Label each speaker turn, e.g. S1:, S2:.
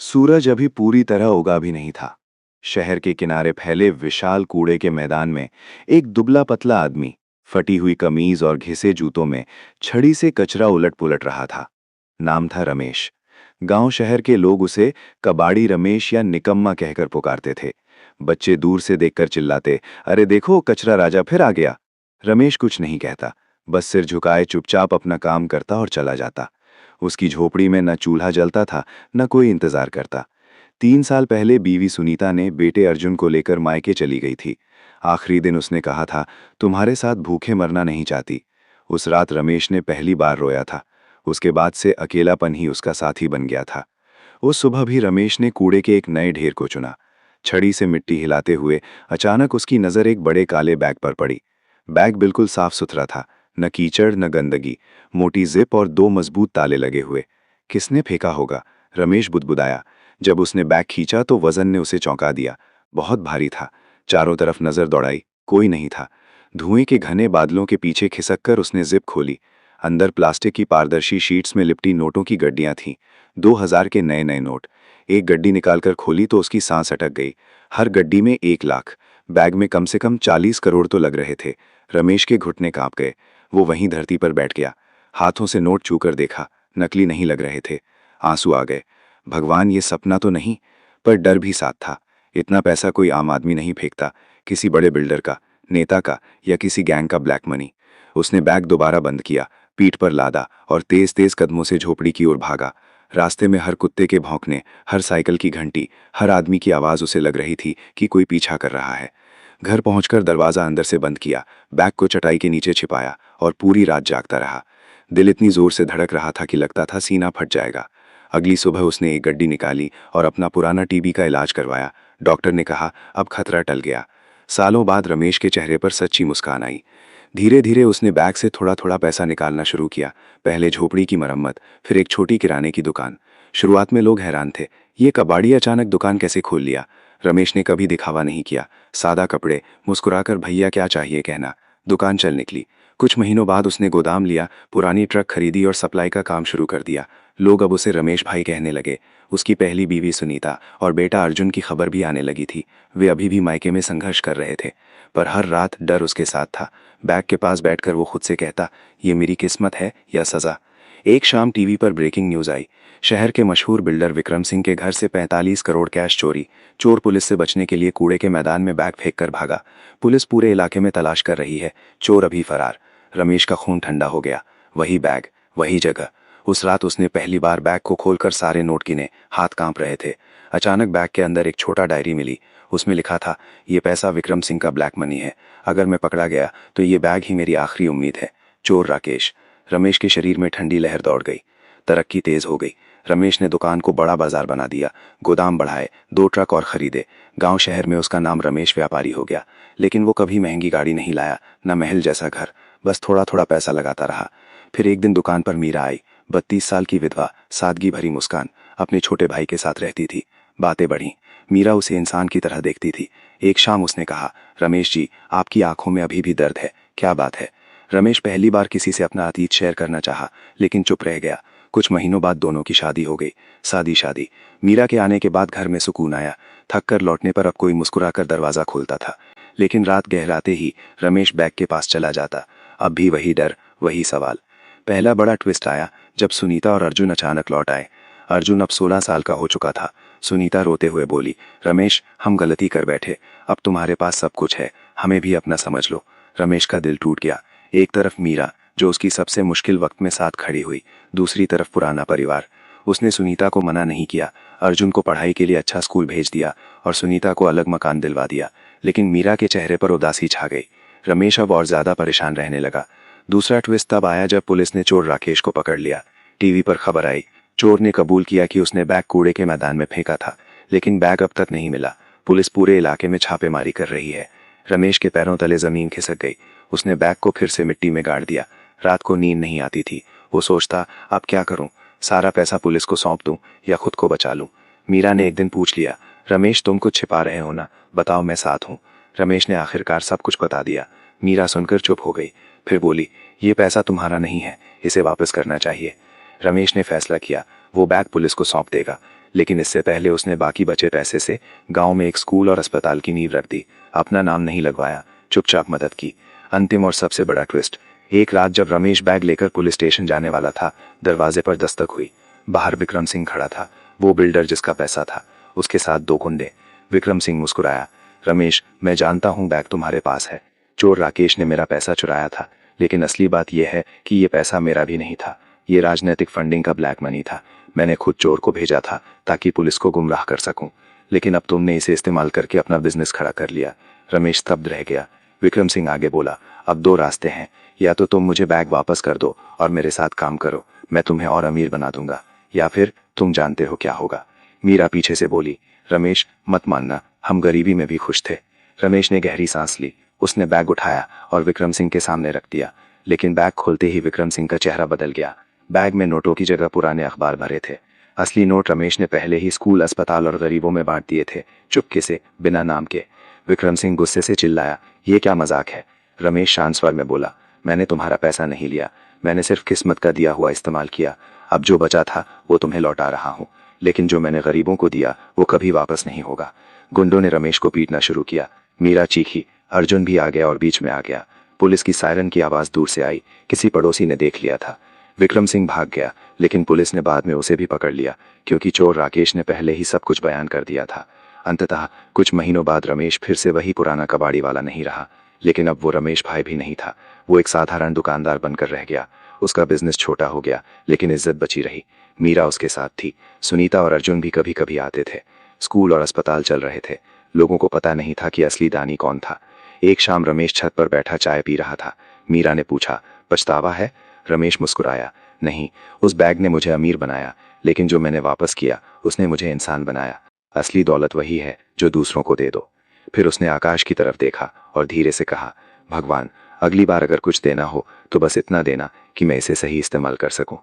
S1: सूरज अभी पूरी तरह उगा भी नहीं था। शहर के किनारे फैले विशाल कूड़े के मैदान में एक दुबला पतला आदमी फटी हुई कमीज और घिसे जूतों में छड़ी से कचरा उलट पुलट रहा था। नाम था रमेश। गांव शहर के लोग उसे कबाड़ी रमेश या निकम्मा कहकर पुकारते थे। बच्चे दूर से देखकर चिल्लाते, अरे देखो कचरा राजा फिर आ गया। रमेश कुछ नहीं कहता, बस सिर झुकाए चुपचाप अपना काम करता और चला जाता। उसकी झोपड़ी में न चूल्हा जलता था, न कोई इंतजार करता। 3 साल पहले बीवी सुनीता ने बेटे अर्जुन को लेकर मायके चली गई थी। आखिरी दिन उसने कहा था, तुम्हारे साथ भूखे मरना नहीं चाहती। उस रात रमेश ने पहली बार रोया था। उसके बाद से अकेलापन ही उसका साथी बन गया था। उस सुबह भी रमेश ने कूड़े के एक नए ढेर को चुना। छड़ी से मिट्टी हिलाते हुए अचानक उसकी नज़र एक बड़े काले बैग पर पड़ी। बैग बिल्कुल साफ सुथरा था, न कीचड़ न गंदगी, मोटी जिप और 2 मजबूत ताले लगे हुए। किसने फेंका होगा? रमेश बुदबुदाया। जब उसने बैग खींचा तो वजन ने उसे चौंका दिया। बहुत भारी था। चारों तरफ नजर दौड़ाई, कोई नहीं था। धुएं के घने बादलों के पीछे खिसक कर उसने जिप खोली। अंदर प्लास्टिक की पारदर्शी शीट्स में लिपटी नोटों की गड्डियां थीं। 2000 के नए नए नोट। एक गड्डी निकालकर खोली तो उसकी सांस अटक गई। हर गड्डी में 1 लाख। बैग में कम से कम 40 करोड़ तो लग रहे थे। रमेश के घुटने कांप गए। वो वहीं धरती पर बैठ गया। हाथों से नोट छूकर देखा, नकली नहीं लग रहे थे। आंसू आ गए। भगवान, ये सपना तो नहीं? पर डर भी साथ था। इतना पैसा कोई आम आदमी नहीं फेंकता, किसी बड़े बिल्डर का, नेता का या किसी गैंग का ब्लैक मनी। उसने बैग दोबारा बंद किया, पीठ पर लादा और तेज तेज कदमों से झोपड़ी की ओर भागा। रास्ते में हर कुत्ते के भौंकने, हर साइकिल की घंटी, हर आदमी की आवाज उसे लग रही थी कि कोई पीछा कर रहा है। घर पहुंचकर दरवाजा अंदर से बंद किया, बैग को चटाई के नीचे छिपाया और पूरी रात जागता रहा। दिल इतनी जोर से धड़क रहा था कि लगता था सीना फट जाएगा। अगली सुबह उसने एक गड्डी निकाली और अपना पुराना टीबी का इलाज करवाया। डॉक्टर ने कहा अब खतरा टल गया। सालों बाद रमेश के चेहरे पर सच्ची मुस्कान आई। धीरे धीरे उसने बैग से थोड़ा थोड़ा पैसा निकालना शुरू किया। पहले झोपड़ी की मरम्मत, फिर एक छोटी किराने की दुकान। शुरुआत में लोग हैरान थे, ये कबाड़ी अचानक दुकान कैसे खोल लिया। रमेश ने कभी दिखावा नहीं किया। सादा कपड़े, मुस्कुराकर भैया क्या चाहिए कहना। दुकान चल निकली। कुछ महीनों बाद उसने गोदाम लिया, पुरानी ट्रक खरीदी और सप्लाई का काम शुरू कर दिया। लोग अब उसे रमेश भाई कहने लगे। उसकी पहली बीवी सुनीता और बेटा अर्जुन की खबर भी आने लगी थी। वे अभी भी मायके में संघर्ष कर रहे थे, पर हर रात डर उसके साथ था। बैग के पास बैठकर वो खुद से कहता, ये मेरी किस्मत है या सजा। एक शाम टीवी पर ब्रेकिंग न्यूज आई। शहर के मशहूर बिल्डर विक्रम सिंह के घर से 45 करोड़ कैश चोरी। चोर पुलिस से बचने के लिए कूड़े के मैदान में बैग फेंक कर भागा। पुलिस पूरे इलाके में तलाश कर रही है, चोर अभी फरार। रमेश का खून ठंडा हो गया। वही बैग, वही जगह। उस रात उसने पहली बार बैग को खोलकर सारे नोट गिने। हाथ कांप रहे थे। अचानक बैग के अंदर एक छोटा डायरी मिली। उसमें लिखा था, ये पैसा विक्रम सिंह का ब्लैक मनी है। अगर मैं पकड़ा गया तो ये बैग ही मेरी आखिरी उम्मीद है। चोर राकेश। रमेश के शरीर में ठंडी लहर दौड़ गई। तरक्की तेज हो गई। रमेश ने दुकान को बड़ा बाजार बना दिया, गोदाम बढ़ाए, 2 ट्रक और खरीदे। गांव शहर में उसका नाम रमेश व्यापारी हो गया। लेकिन वो कभी महंगी गाड़ी नहीं लाया, न महल जैसा घर। बस थोड़ा थोड़ा पैसा लगाता रहा। फिर एक दिन दुकान पर मीरा आई। 32 साल की विधवा, सादगी भरी मुस्कान, अपने छोटे भाई के साथ रहती थी। बातें बढ़ी। मीरा उसे इंसान की तरह देखती थी। एक शाम उसने कहा, रमेश जी, आपकी आंखों में अभी भी दर्द है, क्या बात है? रमेश पहली बार किसी से अपना अतीत शेयर करना चाहा, लेकिन चुप रह गया। कुछ महीनों बाद दोनों की शादी हो गई। सादी शादी। मीरा के आने के बाद घर में सुकून आया। थक कर लौटने पर अब कोई मुस्कुराकर दरवाजा खोलता था। लेकिन रात गहराते ही रमेश बैग के पास चला जाता। अब भी वही डर, वही सवाल। पहला बड़ा ट्विस्ट आया जब सुनीता और अर्जुन अचानक लौट आए। अर्जुन अब 16 साल का हो चुका था। सुनीता रोते हुए बोली, रमेश, हम गलती कर बैठे। अब तुम्हारे पास सब कुछ है, हमें भी अपना समझ लो। रमेश का दिल टूट गया। एक तरफ मीरा, जो उसकी सबसे मुश्किल वक्त में साथ खड़ी हुई, दूसरी तरफ पुराना परिवार। उसने सुनीता को मना नहीं किया। अर्जुन को पढ़ाई के लिए अच्छा स्कूल भेज दिया और सुनीता को अलग मकान दिलवा दिया। लेकिन मीरा के चेहरे पर उदासी छा गई। रमेश अब और ज्यादा परेशान रहने लगा। दूसरा ट्विस्ट तब आया जब पुलिस ने चोर राकेश को पकड़ लिया। टीवी पर खबर आई। चोर ने कबूल किया कि उसने बैग कूड़े के मैदान में फेंका था, लेकिन बैग अब तक नहीं मिला। पुलिस पूरे इलाके में छापेमारी कर रही है। रमेश के पैरों तले जमीन खिसक गई। उसने बैग को फिर से मिट्टी में गाड़ दिया। रात को नींद नहीं आती थी। वो सोचता, अब क्या करूं? सारा पैसा पुलिस को सौंप दूं या खुद को बचा लूं? मीरा ने एक दिन पूछ लिया, रमेश, तुम कुछ छिपा रहे हो ना? बताओ, मैं साथ हूं। रमेश ने आखिरकार सब कुछ बता दिया। मीरा सुनकर चुप हो गई। फिर बोली, ये पैसा तुम्हारा नहीं है, इसे वापस करना चाहिए। रमेश ने फैसला किया, वो बैग पुलिस को सौंप देगा, लेकिन इससे पहले उसने बाकी बचे पैसे से गांव में एक स्कूल और अस्पताल की नींव रख दी। अपना नाम नहीं लगवाया, चुपचाप मदद की। अंतिम और सबसे बड़ा ट्विस्ट, एक रात जब रमेश बैग लेकर पुलिस स्टेशन जाने वाला था, दरवाजे पर दस्तक हुई। बाहर विक्रम सिंह खड़ा था, वो बिल्डर जिसका पैसा था, उसके साथ 2 गुंडे। विक्रम सिंह मुस्कुराया। रमेश, मैं जानता हूँ बैग तुम्हारे पास है। चोर राकेश ने मेरा पैसा चुराया था, लेकिन असली बात यह है कि ये पैसा मेरा भी नहीं था। ये राजनीतिक फंडिंग का ब्लैक मनी था। मैंने खुद चोर को भेजा था ताकि पुलिस को गुमराह कर सकूं, लेकिन अब तुमने इसे इस्तेमाल करके अपना बिजनेस खड़ा कर लिया। रमेश स्तब्ध रह गया। विक्रम सिंह आगे बोला, अब 2 रास्ते हैं, या तो तुम मुझे बैग वापस कर दो और मेरे साथ काम करो, मैं तुम्हें और अमीर बना दूंगा, या फिर तुम जानते हो क्या होगा। मीरा पीछे से बोली, रमेश मत मानना, हम गरीबी में भी खुश थे। रमेश ने गहरी सांस ली। उसने बैग उठाया और विक्रम सिंह के सामने रख दिया, लेकिन बैग खोलते ही विक्रम सिंह का चेहरा बदल गया। बैग में नोटों की जगह पुराने अखबार भरे थे। असली नोट रमेश ने पहले ही स्कूल, अस्पताल और गरीबों में बांट दिए थे, चुपके से, बिना नाम के। विक्रम सिंह गुस्से से चिल्लाया, ये क्या मजाक है? रमेश शांत स्वर में बोला, मैंने तुम्हारा पैसा नहीं लिया, मैंने सिर्फ किस्मत का दिया हुआ इस्तेमाल किया। अब जो बचा था वो तुम्हें लौटा रहा हूँ, लेकिन जो मैंने गरीबों को दिया वो कभी वापस नहीं होगा। गुंडों ने रमेश को पीटना शुरू किया। मीरा चीखी, अर्जुन भी आ गया और बीच में आ गया। पुलिस की सायरन की आवाज दूर से आई। किसी पड़ोसी ने देख लिया था। विक्रम सिंह भाग गया, लेकिन पुलिस ने बाद में उसे भी पकड़ लिया, क्योंकि चोर राकेश ने पहले ही सब कुछ बयान कर दिया था। अंततः कुछ महीनों बाद रमेश फिर से वही पुराना कबाड़ी वाला नहीं रहा, लेकिन अब वो रमेश भाई भी नहीं था। वो एक साधारण दुकानदार बनकर रह गया। उसका बिजनेस छोटा हो गया, लेकिन इज्जत बची रही। मीरा उसके साथ थी। सुनीता और अर्जुन भी कभी कभी आते थे। स्कूल और अस्पताल चल रहे थे। लोगों को पता नहीं था कि असली दानी कौन था। एक शाम रमेश छत पर बैठा चाय पी रहा था। मीरा ने पूछा, पछतावा है? रमेश मुस्कुराया, नहीं, उस बैग ने मुझे अमीर बनाया, लेकिन जो मैंने वापस किया उसने मुझे इंसान बनाया। असली दौलत वही है जो दूसरों को दे दो। फिर उसने आकाश की तरफ देखा और धीरे से कहा, भगवान, अगली बार अगर कुछ देना हो तो बस इतना देना कि मैं इसे सही इस्तेमाल कर सकूं।